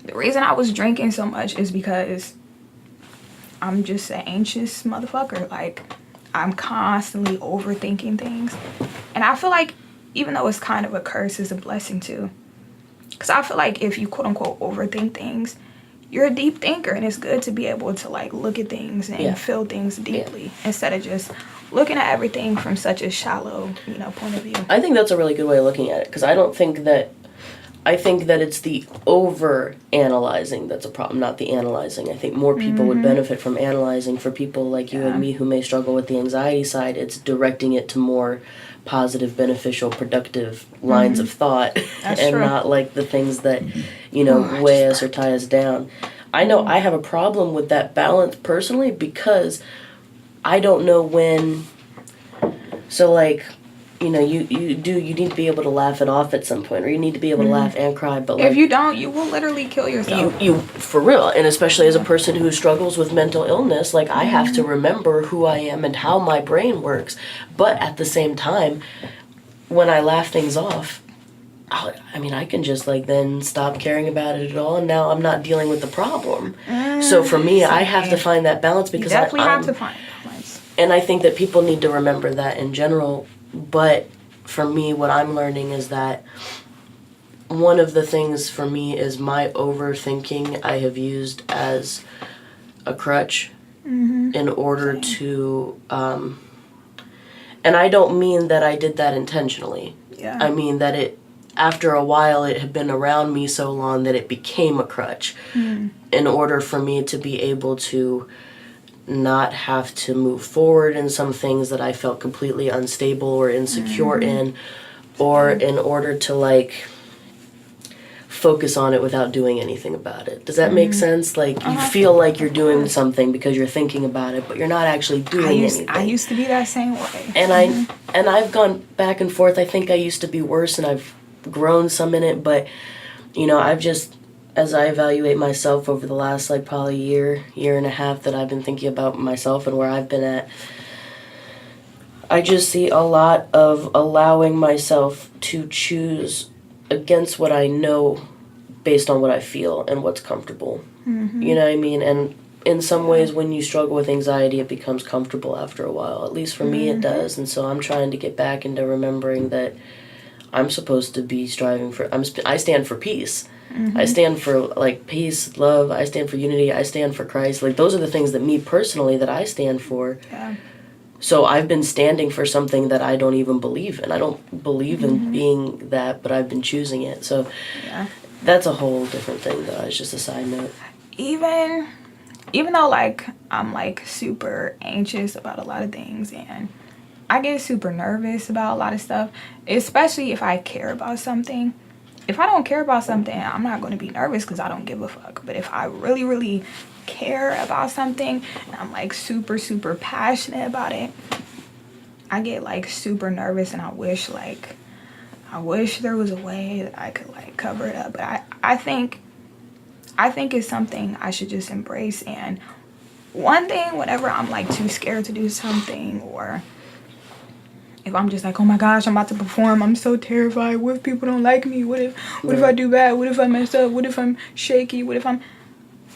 The reason I was drinking so much is because I'm just an anxious motherfucker. Like, I'm constantly overthinking things. And I feel like, even though it's kind of a curse, it's a blessing too. Because I feel like if you quote unquote overthink things, you're a deep thinker, and it's good to be able to like look at things and feel things deeply instead of just looking at everything from such a shallow, point of view. I think that's a really good way of looking at it, because I think that it's the over-analyzing that's a problem, not the analyzing. I think more people would benefit from analyzing. For people like you and me who may struggle with the anxiety side, it's directing it to more positive, beneficial, productive lines of thought. That's and true. Not like the things that, weigh us or tie us down. I know I have a problem with that balance personally, because I don't know when... So, like... you need to be able to laugh it off at some point, or you need to be able to laugh and cry, but like... If you don't, you will literally kill yourself. You for real, and especially as a person who struggles with mental illness, like, I have to remember who I am and how my brain works, but at the same time, when I laugh things off, I can just, like, then stop caring about it at all, and now I'm not dealing with the problem. So for me, I have to find that balance, because you definitely have to find balance. And I think that people need to remember that in general. But for me, what I'm learning is that one of the things for me is my overthinking I have used as a crutch in order to... and I don't mean that I did that intentionally. Yeah. I mean that after a while, it had been around me so long that it became a crutch in order for me to be able to not have to move forward in some things that I felt completely unstable or insecure in, or in order to, like, focus on it without doing anything about it. Does that make sense? Like, you feel like you're doing something because you're thinking about it, but you're not actually doing anything. I used to be that same way. And I've gone back and forth. I think I used to be worse, and I've grown some in it, but, I've just... as I evaluate myself over the last, like, probably year and a half that I've been thinking about myself and where I've been at, I just see a lot of allowing myself to choose against what I know based on what I feel and what's comfortable. You know what I mean? And in some ways, when you struggle with anxiety, it becomes comfortable after a while. At least for me, it does. And so I'm trying to get back into remembering that I'm supposed to be striving for... I stand for peace. I stand for, like, peace, love. I stand for unity. I stand for Christ. Like, those are the things that me personally that I stand for. Yeah. So I've been standing for something that I don't even believe in. I don't believe in being that, but I've been choosing it. So that's a whole different thing, though. It's just a side note. Even though, like, I'm, like, super anxious about a lot of things, and I get super nervous about a lot of stuff, especially if I care about something. If I don't care about something, I'm not going to be nervous because I don't give a fuck. But if I really, really care about something and I'm, like, super, super passionate about it, I get, like, super nervous, and I wish there was a way that I could, like, cover it up. But I think it's something I should just embrace. And one thing, whenever I'm, like, too scared to do something, or if I'm just like, oh my gosh, I'm about to perform, I'm so terrified, what if people don't like me, what if I do bad, what if I mess up, what if I'm shaky,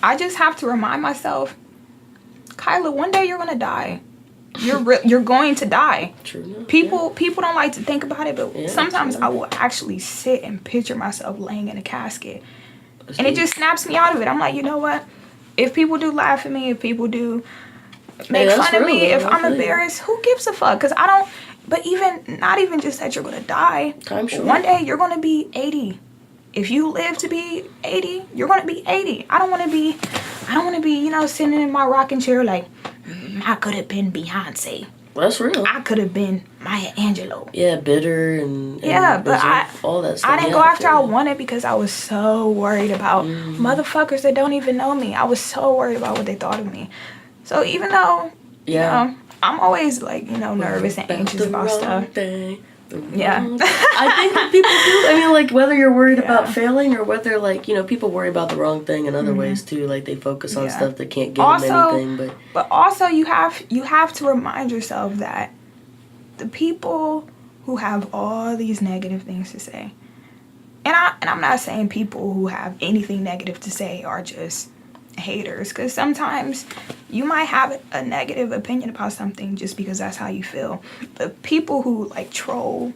I just have to remind myself, Kyla, one day you're gonna die. You're going to die. True. People don't like to think about it, but sometimes I will actually sit and picture myself laying in a casket, and it just snaps me out of it. I'm like, you know what, if people do laugh at me, if people do make fun of me, if I'm embarrassed, who gives a fuck? Because I don't... But not even just that you're going to die. One day you're going to be 80. If you live to be 80, you're going to be 80. I don't want to be, sitting in my rocking chair like, I could have been Beyonce. That's real. I could have been Maya Angelou. Yeah, bitter and but all that stuff. I didn't go after I wanted because I was so worried about motherfuckers that don't even know me. I was so worried about what they thought of me. So even though, I'm always, like, nervous and anxious about stuff. I think that people do. I mean, like, whether you're worried about failing or whether, like, people worry about the wrong thing in other ways, too. Like, they focus on stuff that can't give them anything. But also, you have to remind yourself that the people who have all these negative things to say, I'm not saying people who have anything negative to say are just haters, because sometimes you might have a negative opinion about something just because that's how you feel. But people who like troll,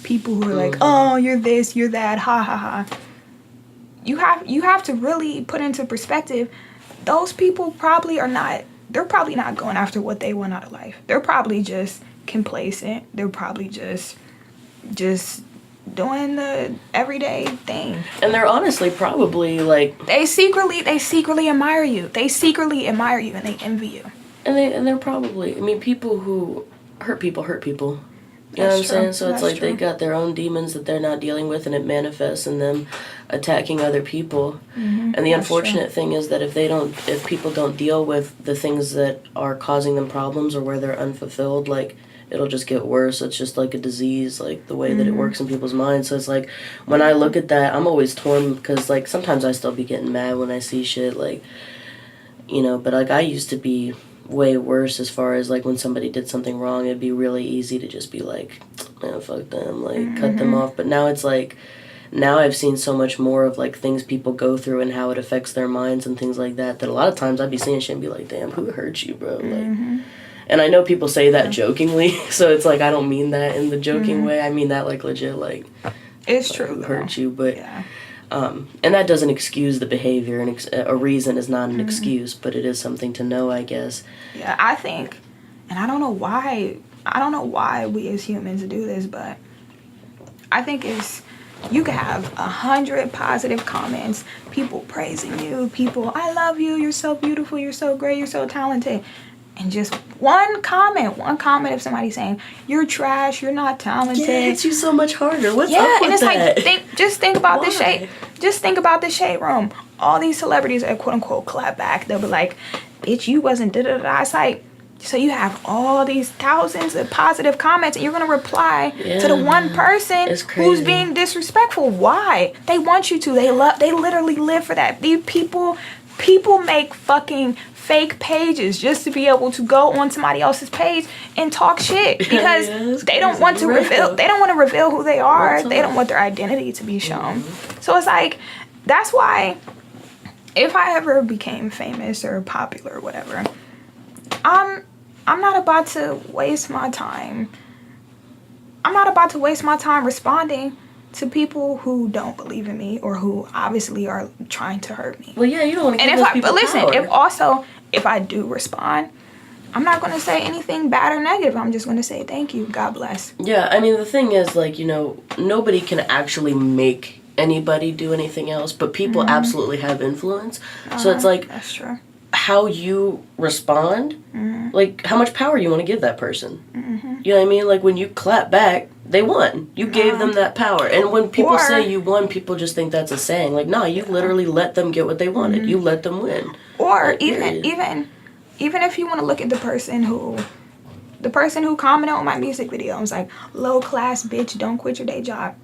people who are like, oh, you're this, you're that, ha ha ha. You have to really put into perspective, those people probably are not, they're probably not going after what they want out of life. They're probably just complacent. They're probably just doing the everyday thing. And they're honestly probably like, they secretly admire you. They secretly admire you and they envy you. And they're probably, I mean, people who hurt people. You know what I'm saying? So it's like they got their own demons that they're not dealing with, and it manifests in them attacking other people. And the unfortunate thing is that if people don't deal with the things that are causing them problems or where they're unfulfilled, like, it'll just get worse. It's just like a disease, like the way that it works in people's minds. So it's like, when I look at that, I'm always torn, because like sometimes I still be getting mad when I see shit, like, you know, but like I used to be way worse as far as like when somebody did something wrong, it'd be really easy to just be like, man, fuck them, like cut them off. But now it's like, now I've seen so much more of like things people go through and how it affects their minds and things like that, that a lot of times I'd be seeing shit and be like, damn, who hurt you, bro? Like, and I know people say that jokingly, so it's like I don't mean that in the joking way. I mean that like legit, like, it's like, true, who hurt you, but and that doesn't excuse the behavior, and a reason is not an excuse, but it is something to know, I guess. Yeah, I think, and I don't know why we as humans do this, but I think it's, you can have 100 positive comments, people praising you, people, I love you, you're so beautiful, you're so great, you're so talented, and just one comment of somebody saying, you're trash, you're not talented. Yeah, it hits you so much harder. What's up with and it's that? like, just think about the shade. Just think about the shade room. All these celebrities that quote unquote clap back, they'll be like, bitch, you wasn't da-da-da. It's like, so you have all these thousands of positive comments and you're gonna reply to the one person who's being disrespectful. Why? They want you to. They literally live for that. These people make fucking fake pages just to be able to go on somebody else's page and talk shit, because they don't want to reveal who they are. They don't want their identity to be shown. So it's like, that's why if I ever became famous or popular or whatever, I'm not about to waste my time. I'm not about to waste my time responding to people who don't believe in me or who obviously are trying to hurt me. Well, yeah, you don't want to give those people power. If I do respond, I'm not going to say anything bad or negative. I'm just going to say thank you, God bless. Yeah, I mean, the thing is, like, you know, nobody can actually make anybody do anything else, but people absolutely have influence. So it's like, that's true. How you respond, like, how much power you want to give that person. You know what I mean? Like, when you clap back, they won. You gave them that power. And when people say you won, people just think that's a saying. Like, no, you literally let them get what they wanted. You let them win. Or like, even if you want to look at the person who commented on my music video and was like, low class bitch, don't quit your day job.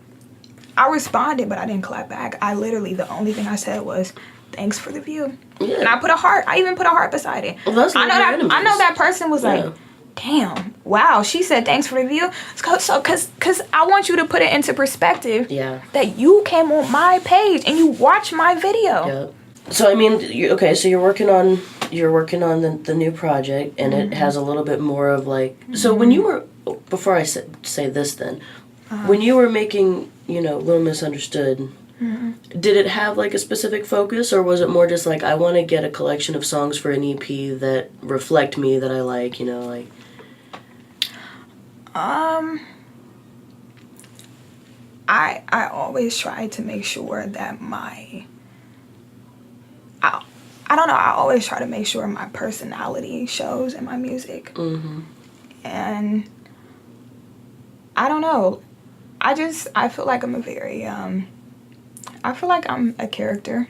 I responded, but I didn't clap back. The only thing I said was, thanks for the view. Yeah. And I put a heart. I even put a heart beside it. Well, I know that person was like, damn, wow, she said thanks for the view. So, cause I want you to put it into perspective. Yeah. That you came on my page and you watched my video. Yeah. So I mean, so you're working on the new project, and it has a little bit more of like. So when you were, before I say this, then, when you were making, you know, Little Misunderstood. Did it have like a specific focus, or was it more just like, I want to get a collection of songs for an EP that reflect me, that I like, you know, like? I always try to make sure that I don't know, I always try to make sure my personality shows in my music. And I don't know, I feel like I'm a very I feel like I'm a character.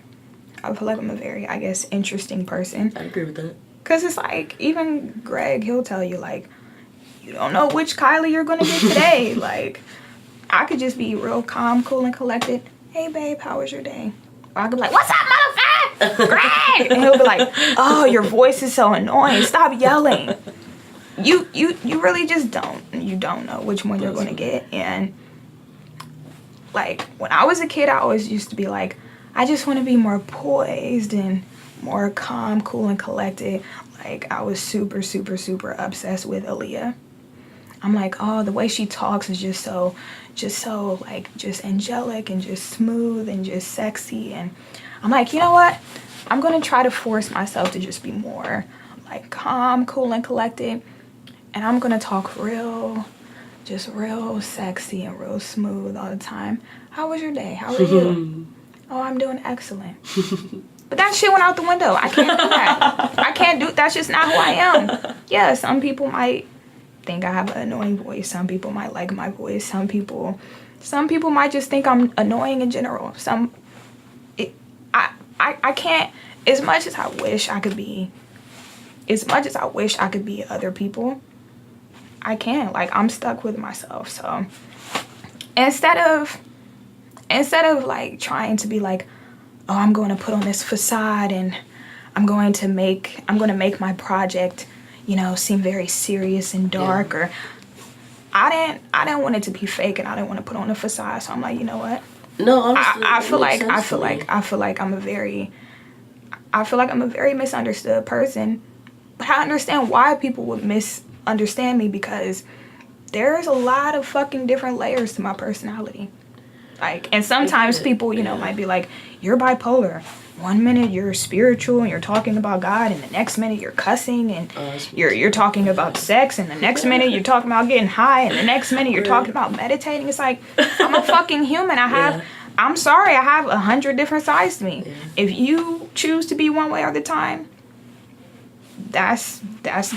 I feel like I'm a very, I guess, interesting person. I agree with that. Because it's like, even Greg, he'll tell you, like, you don't know which Kylie you're going to get today. Like, I could just be real calm, cool, and collected. Hey, babe, how was your day? Or I could be like, what's up, motherfucker? Greg! And he'll be like, oh, your voice is so annoying. Stop yelling. You really just don't. You don't know which one you're going to get. And like, when I was a kid, I always used to be like, I just want to be more poised and more calm, cool, and collected. Like, I was super, super, super obsessed with Aaliyah. I'm like, oh, the way she talks is just so, like, just angelic and just smooth and just sexy. And I'm like, you know what? I'm going to try to force myself to just be more, like, calm, cool, and collected. And I'm going to talk real sexy and real smooth all the time. How was your day? How are you? Oh, I'm doing excellent. But that shit went out the window. I can't do that. That's just not who I am. Yeah, some people might think I have an annoying voice. Some people might like my voice. Some people might just think I'm annoying in general. I can't, as much as I wish I could be other people, I can't. Like, I'm stuck with myself. So instead of like trying to be like, oh, I'm going to put on this facade and I'm going to make my project, you know, seem very serious and dark, or I didn't want it to be fake, and I didn't want to put on a facade. So I'm like, you know what? No, honestly, I feel like I'm a very misunderstood person. But I understand why people would misunderstand me, because there's a lot of fucking different layers to my personality. Like, and sometimes people, you know, might be like, you're bipolar. 1 minute you're spiritual and you're talking about God, and the next minute you're cussing and you're talking about sex, and the next minute you're talking about getting high, and the next minute you're talking about meditating. It's like, I'm a fucking human. I'm sorry, I have 100 different sides to me. Yeah. If you choose to be one way all the time, that's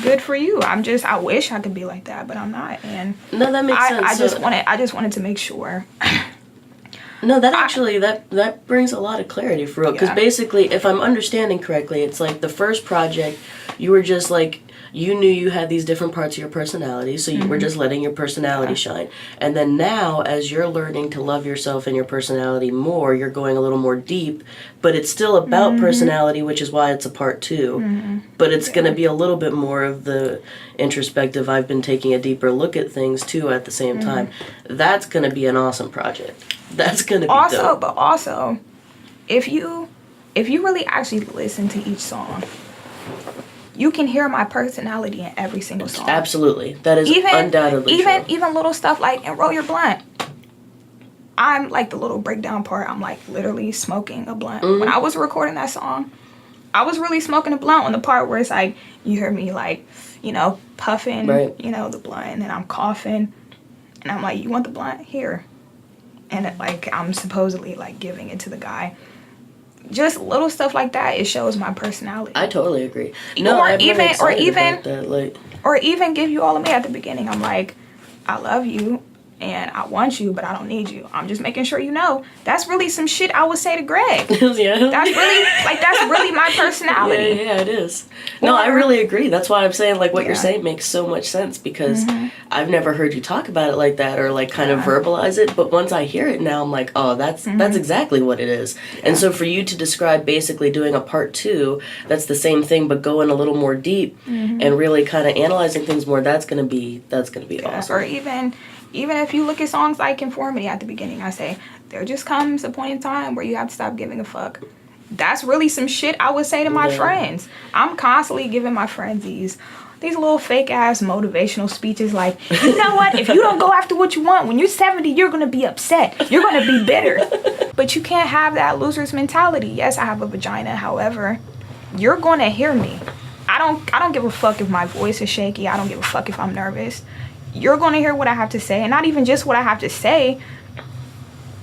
good for you. I wish I could be like that, but I'm not. And no, that makes sense. I just wanted to make sure. No, that brings a lot of clarity for real. Because basically, if I'm understanding correctly, it's like the first project, you were just like, you knew you had these different parts of your personality, so you were just letting your personality shine. And then now, as you're learning to love yourself and your personality more, you're going a little more deep, but it's still about personality, which is why it's a part 2. But it's going to be a little bit more of the introspective, I've been taking a deeper look at things too at the same time. That's going to be an awesome project. That's going to be dope. But also, if you really actually listen to each song, you can hear my personality in every single song. Absolutely. That is undoubtedly true. Even little stuff like, and roll your blunt. I'm like, the little breakdown part, I'm like literally smoking a blunt. When I was recording that song, I was really smoking a blunt on the part where it's like, you hear me like, you know, puffing, you know, the blunt, and then I'm coughing. And I'm like, you want the blunt? Here. And it, like, I'm supposedly like giving it to the guy. Just little stuff like that, it shows my personality. I totally agree. No, or even give you all of me at the beginning. I'm like, I love you and I want you, but I don't need you. I'm just making sure you know. That's really some shit I would say to Greg. Yeah. That's really my personality. Yeah, it is. No, I really agree. That's why I'm saying, like, what you're saying makes so much sense, because I've never heard you talk about it like that, or like kind of verbalize it. But once I hear it now, I'm like, oh, that's exactly what it is. And so for you to describe basically doing a part 2, that's the same thing, but going a little more deep and really kind of analyzing things more, that's gonna be awesome. Or even if you look at songs like Conformity at the beginning, I say, there just comes a point in time where you have to stop giving a fuck. That's really some shit I would say to my friends. I'm constantly giving my friends these little fake ass motivational speeches like, you know what, if you don't go after what you want, when you're 70, you're going to be upset. You're going to be bitter. But you can't have that loser's mentality. Yes, I have a vagina. However, you're going to hear me. I don't give a fuck if my voice is shaky. I don't give a fuck if I'm nervous. You're going to hear what I have to say, and not even just what I have to say.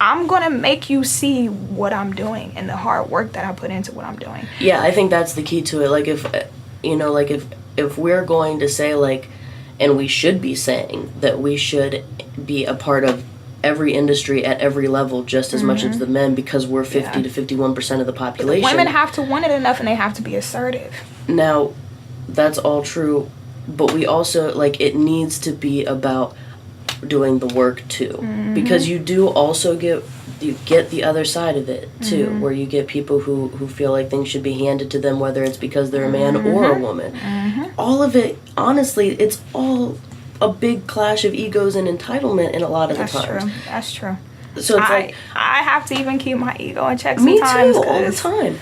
I'm going to make you see what I'm doing and the hard work that I put into what I'm doing. Yeah, I think that's the key to it. Like, if, you know, like if we're going to say, like, and we should be saying that we should be a part of every industry at every level just as much as the men, because we're 50 to 51% of the population. But the women have to want it enough, and they have to be assertive. Now, that's all true. But we also, like, it needs to be about doing the work too, because you do also get the other side of it too, where you get people who feel like things should be handed to them, whether it's because they're a man or a woman. All of it, honestly, it's all a big clash of egos and entitlement in a lot of the times. That's true. So it's like I have to even keep my ego in check me sometimes. too, all the time.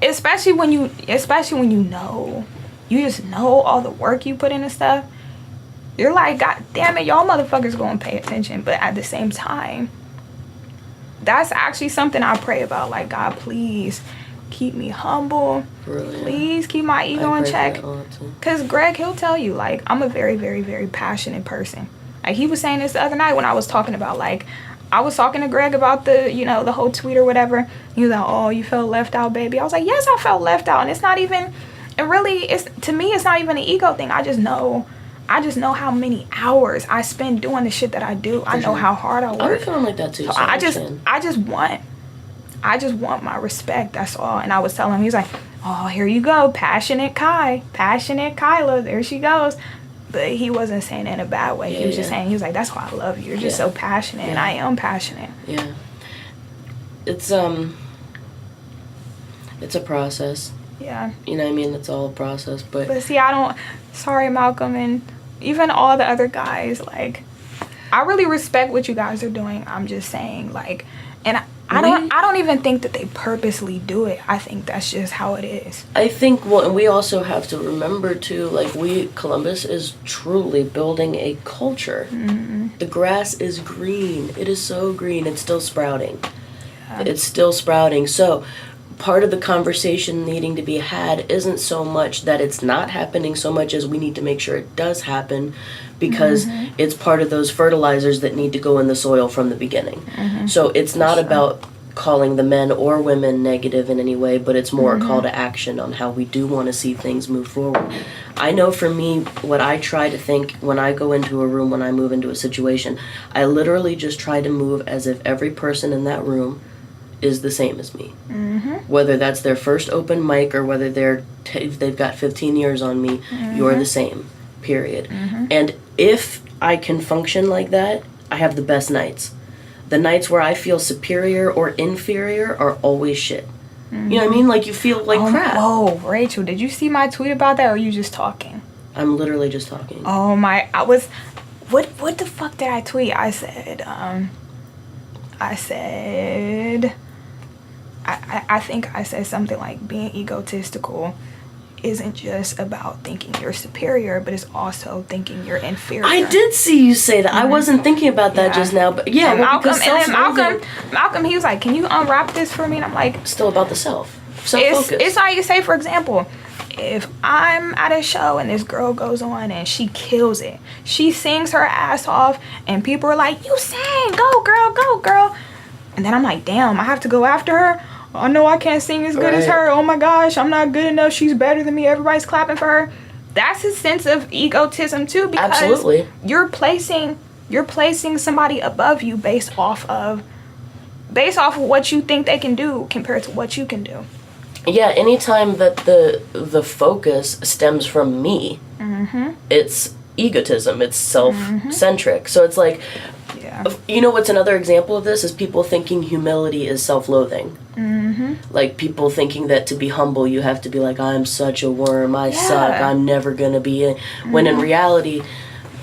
Especially when you know, you just know all the work you put into stuff. You're like, God damn it, y'all motherfuckers gonna pay attention. But at the same time, that's actually something I pray about. Like, God, please keep me humble. Really, please keep my ego in check. Because Greg, he'll tell you, like, I'm a very, very, very passionate person. Like, he was saying this the other night when I was talking about, like, I was talking to Greg about the, you know, the whole tweet or whatever. He was like, oh, you felt left out, baby. I was like, yes, I felt left out. And it's not even, to me, it's not even an ego thing. I just know how many hours I spend doing the shit that I do. I know how hard I work. I'm feeling like that too. So I just want my respect. That's all. And I was telling him, he's like, oh, here you go. Passionate Kyla. There she goes. But he wasn't saying it in a bad way. He was just saying, he was like, that's why I love you. You're just so passionate. And I am passionate. Yeah. It's a process. Yeah. You know what I mean? It's all a process. But see, sorry, Malcolm, and even all the other guys, like, I really respect what you guys are doing. I'm just saying, like, and I don't even think that they purposely do it. I think that's just how it is. I think, well, and we also have to remember too, like, Columbus is truly building a culture. Mm-hmm. The grass is green. It is so green. It's still sprouting. Yeah. It's still sprouting. So part of the conversation needing to be had isn't so much that it's not happening so much as we need to make sure it does happen, because it's part of those fertilizers that need to go in the soil from the beginning. Mm-hmm. So it's not about calling the men or women negative in any way, but it's more a call to action on how we do want to see things move forward. I know for me, what I try to think when I go into a room, when I move into a situation, I literally just try to move as if every person in that room is the same as me. Mm-hmm. Whether that's their first open mic or whether they've got 15 years on me, you're the same, period. Mm-hmm. And if I can function like that, I have the best nights. The nights where I feel superior or inferior are always shit. Mm-hmm. You know what I mean? Like, you feel like crap. Whoa, Rachel, did you see my tweet about that, or are you just talking? I'm literally just talking. Oh my, what the fuck did I tweet? I said, I think I said something like, being egotistical isn't just about thinking you're superior, but it's also thinking you're inferior. I did see you say that. I wasn't thinking about that just now, but yeah. Malcolm, he was like, can you unwrap this for me? And I'm like, still about the self-focus. It's like, you say, for example, if I'm at a show and this girl goes on and she kills it, she sings her ass off, and people are like, you sang, go girl. And then I'm like, damn, I have to go after her. I know I can't sing as good as her. Oh my gosh, I'm not good enough. She's better than me. Everybody's clapping for her. That's a sense of egotism too, because absolutely, you're placing somebody above you based off of what you think they can do compared to what you can do. Yeah, anytime that the focus stems from me, it's egotism. It's self-centric. So it's like, you know what's another example of this is people thinking humility is self-loathing. Like, people thinking that to be humble you have to be like, I'm such a worm, I suck, I'm never gonna be in. When in reality,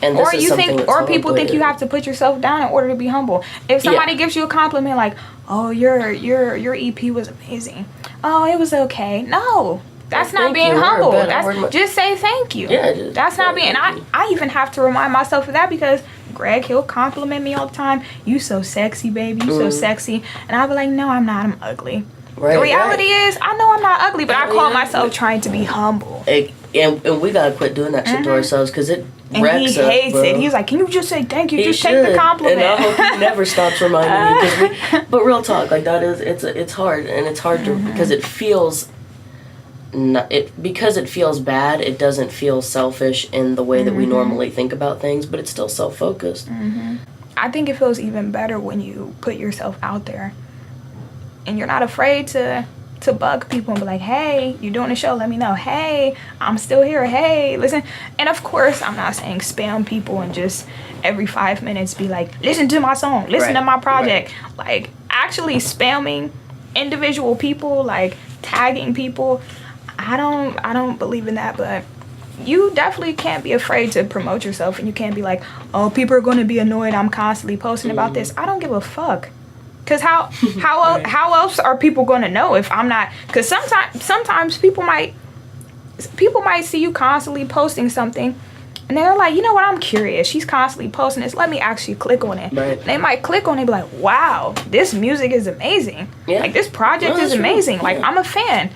and this is something that's or people think you have to put yourself down in order to be humble. If somebody gives you a compliment like, oh, your EP was amazing, oh, it was okay, no, that's not being humble. That's just say thank you. Yeah, that's not being. And I even have to remind myself of that, because Greg, he'll compliment me all the time. You so sexy, baby. You so sexy. And I'll be like, no, I'm not. I'm ugly. Right, the reality is, I know I'm not ugly, but I call myself trying to be humble. And we gotta quit doing that shit to ourselves, because it wrecks us. And he hates it. He's like, can you just say thank you? Just take the compliment. And I hope he never stops reminding me. But real talk, like, that is, it's hard, and it's hard to, because it feels. Because it feels bad, it doesn't feel selfish in the way that we normally think about things, but it's still self-focused. I think it feels even better when you put yourself out there and you're not afraid to bug people and be like, hey, you're doing a show, let me know. Hey, I'm still here. Hey, listen. And of course, I'm not saying spam people and just every 5 minutes be like, listen to my song, listen to my project. Like, actually spamming individual people, like tagging people, I don't believe in that. But you definitely can't be afraid to promote yourself, and you can't be like, oh, people are going to be annoyed I'm constantly posting about this. I don't give a fuck. Because how else are people going to know if I'm not? Because sometimes people might see you constantly posting something, and they're like, you know what, I'm curious. She's constantly posting this. Let me actually click on it. Right. They might click on it and be like, wow, this music is amazing. Yeah. Like, this project is amazing. True. Like, I'm a fan.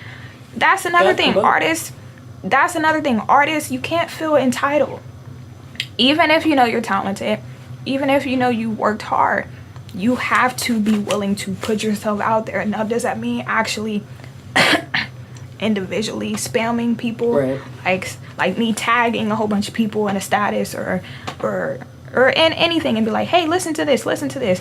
That's another thing. Artists, you can't feel entitled. Even if you know you're talented, even if you know you worked hard, you have to be willing to put yourself out there. Now, does that mean actually individually spamming people? Right. Like me tagging a whole bunch of people in a status or in anything and be like, hey, listen to this.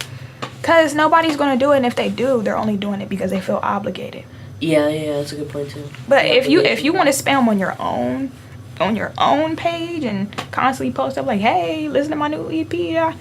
Because nobody's going to do it, and if they do, they're only doing it because they feel obligated. Yeah, that's a good point too. But if you want to spam on your own page and constantly post up like, hey, listen to my new EP,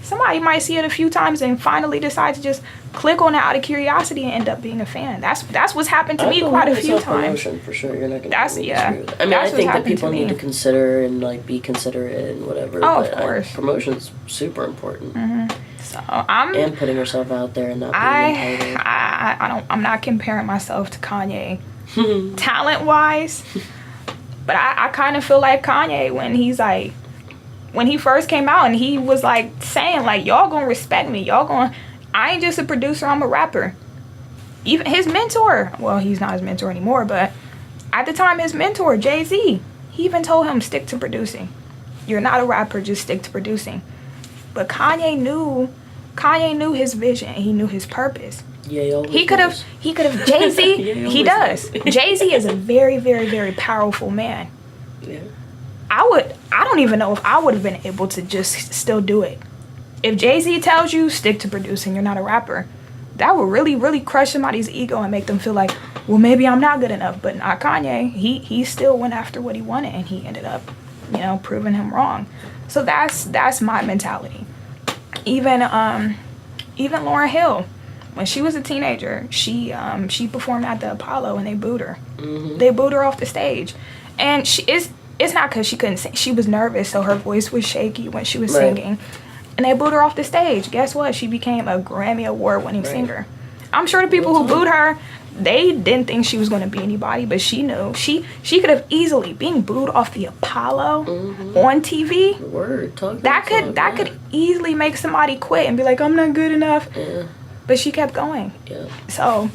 somebody might see it a few times and finally decide to just click on it out of curiosity and end up being a fan. That's what's happened to me quite a few times. For sure, you're not gonna. I mean, I think that people need to consider and like be considerate and whatever. Oh, of course. Promotion's super important. Mm-hmm. So and putting yourself out there and not being entitled. I'm not comparing myself to Kanye talent wise, but I kind of feel like Kanye when he first came out and he was like saying like, y'all gonna respect me, I ain't just a producer, I'm a rapper. Even his mentor, well, he's not his mentor anymore, but at the time his mentor, Jay-Z, he even told him, stick to producing. You're not a rapper, just stick to producing. But Kanye knew his vision, he knew his purpose. Yeah, he could have Jay-Z, he does. Jay-Z is a very, very, very powerful man. Yeah. I don't even know if I would have been able to just still do it. If Jay-Z tells you stick to producing, you're not a rapper, that would really, really crush somebody's ego and make them feel like, well, maybe I'm not good enough. But not Kanye. He still went after what he wanted, and he ended up, proving him wrong. So that's my mentality. Even Lauryn Hill, when she was a teenager, she performed at the Apollo and they booed her. Mm-hmm. They booed her off the stage, and it's not because she couldn't sing. She was nervous, so her voice was shaky when she was singing. And they booed her off the stage. Guess what? She became a Grammy Award-winning singer. I'm sure the people who booed her, they didn't think she was going to be anybody, but she knew. She could have easily, being booed off the Apollo on TV, that could easily make somebody quit and be like, I'm not good enough. Yeah. But she kept going. Yeah. So,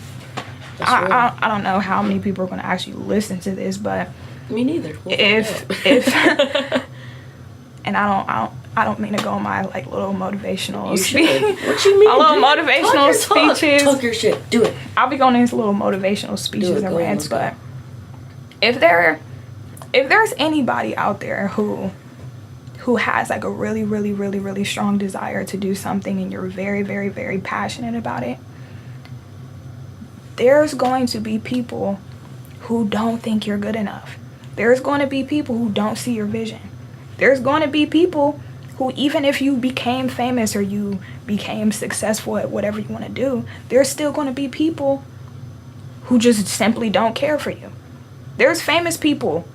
I don't know how many people are going to actually listen to this, but... Me neither. If and I don't mean to go on my like little motivational speech. What you mean? My little motivational speeches. Talk your shit. Do it. I'll be going into little motivational speeches and rants, but if there's anybody out there who has like a really, really, really, really strong desire to do something and you're very, very, very passionate about it, there's going to be people who don't think you're good enough. There's going to be people who don't see your vision. There's going to be people who, even if you became famous or you became successful at whatever you want to do, there's still going to be people who just simply don't care for you. There's famous people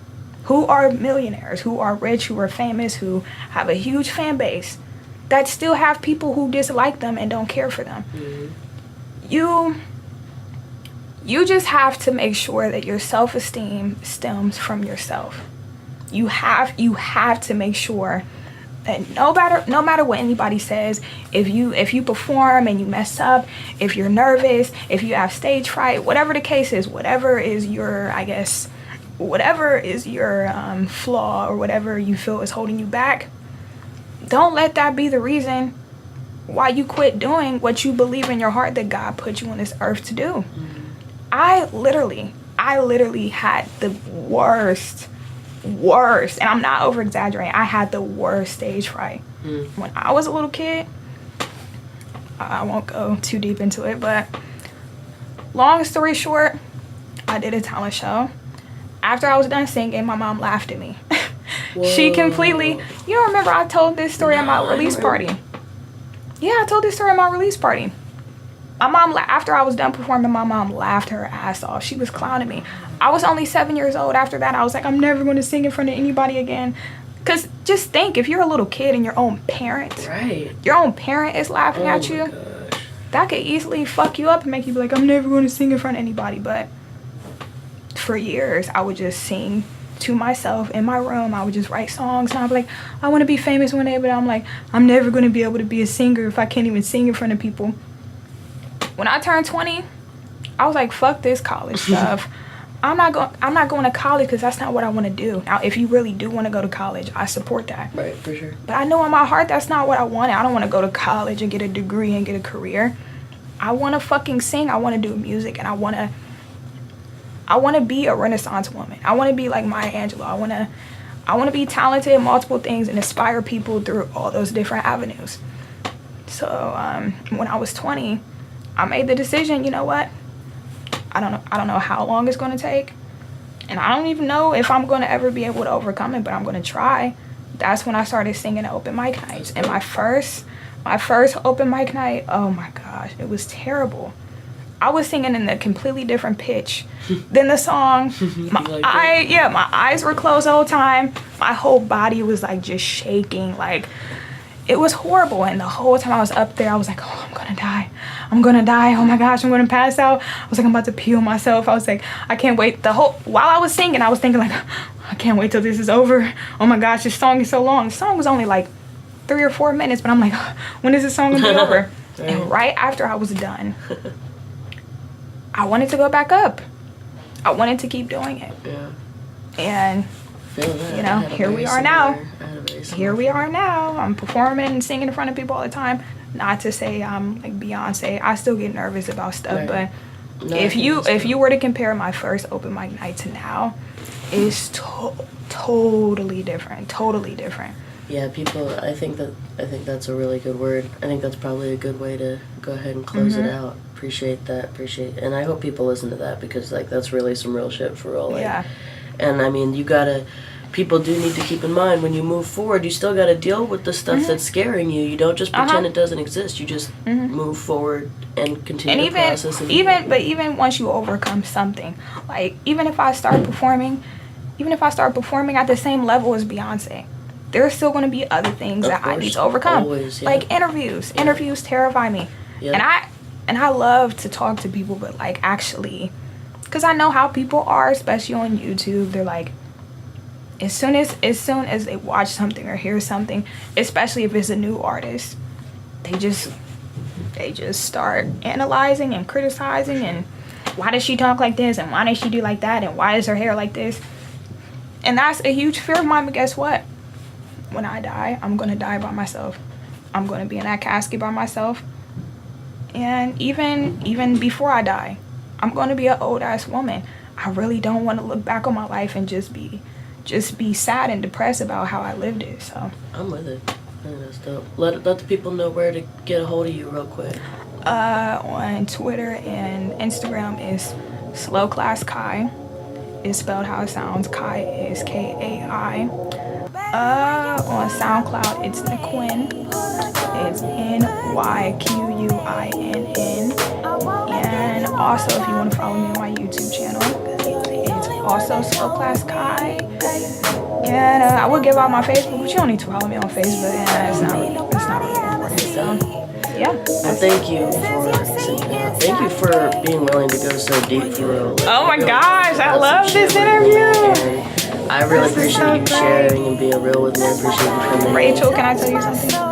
who are millionaires, who are rich, who are famous, who have a huge fan base, that still have people who dislike them and don't care for them. Mm-hmm. You just have to make sure that your self-esteem stems from yourself. You have to make sure that no matter what anybody says, if you perform and you mess up, if you're nervous, if you have stage fright, whatever the case is, whatever is your flaw or whatever you feel is holding you back, don't let that be the reason why you quit doing what you believe in your heart that God put you on this earth to do. Mm-hmm. I literally had the worst, and I'm not over exaggerating, I had the worst stage fright. When I was a little kid. I won't go too deep into it, but long story short, I did a talent show. After I was done singing, my mom laughed at me. She completely, you don't remember I told this story at my release party? Yeah, I told this story at my release party. My mom, after I was done performing, my mom laughed her ass off. She was clowning me. I was only 7 years old. After that, I was like, I'm never going to sing in front of anybody again. Because just think, if you're a little kid and your own parent is laughing at you, that could easily fuck you up and make you be like, I'm never going to sing in front of anybody. But for years, I would just sing to myself in my room. I would just write songs, and I'd be like, I want to be famous one day, but I'm like, I'm never going to be able to be a singer if I can't even sing in front of people. When I turned 20, I was like, fuck this college stuff. I'm not going to college because that's not what I want to do. Now, if you really do want to go to college, I support that. Right, for sure. But I know in my heart that's not what I wanted. I don't want to go to college and get a degree and get a career. I want to fucking sing. I want to do music, and I want to be a Renaissance woman. I want to be like Maya Angelou. I want to be talented in multiple things and inspire people through all those different avenues. So when I was 20, I made the decision, you know what? I don't know how long it's going to take, and I don't even know if I'm going to ever be able to overcome it, but I'm going to try. That's when I started singing at open mic nights. And my first open mic night, oh my gosh, it was terrible. I was singing in a completely different pitch than the song. My eyes were closed the whole time. My whole body was like just shaking. Like, it was horrible. And the whole time I was up there, I was like, oh, I'm gonna die. Oh my gosh, I'm gonna pass out. I was like, I'm about to pee on myself. I was like, I can't wait. While I was singing, I was thinking like, I can't wait till this is over. Oh my gosh, this song is so long. The song was only like 3 or 4 minutes, but I'm like, when is this song gonna be over? Right. And right after I was done, I wanted to go back up. I wanted to keep doing it. Yeah. And you know, here we are now. Here we are now. I'm performing and singing in front of people all the time. Not to say I'm like Beyonce. I still get nervous about stuff, right. But no, if you were to compare my first open mic night to now, it's totally different. Totally different. Yeah, people. I think that's a really good word. I think that's probably a good way to go ahead and close it out. Appreciate that. And I hope people listen to that, because like that's really some real shit for real. Like, yeah. And I mean, people do need to keep in mind, when you move forward, you still got to deal with the stuff that's scaring you. You don't just pretend it doesn't exist. You just move forward and continue the process. And even once you overcome something, like even if I start performing at the same level as Beyonce, there's still going to be other things that I need to overcome. Always, yeah. Like interviews. Yeah. Interviews terrify me. Yeah. And I love to talk to people, but like actually, because I know how people are, especially on YouTube. They're like, as soon as they watch something or hear something, especially if it's a new artist, they just start analyzing and criticizing, and why does she talk like this, and why does she do like that, and why is her hair like this? And that's a huge fear of mine. But guess what? When I die, I'm gonna die by myself. I'm gonna be in that casket by myself. And even before I die, I'm gonna be an old ass woman. I really don't want to look back on my life and just be sad and depressed about how I lived it. So I'm with it. I think that's dope. Let the people know where to get a hold of you real quick. On Twitter and Instagram is Slow Class Kai. It's spelled how it sounds. Kai is Kai. On SoundCloud, it's NyQuinn. It's NyQuinn. And also, if you want to follow me on my YouTube channel, it's also Slow Class Kai. And I will give out my Facebook, but you don't need to follow me on Facebook. And it's not really important. So, yeah. Well, thank you for being willing to go so deep for real. Oh my gosh, I love this interview. I really appreciate you sharing and being real with me. I appreciate you coming. Rachel, can I tell you something?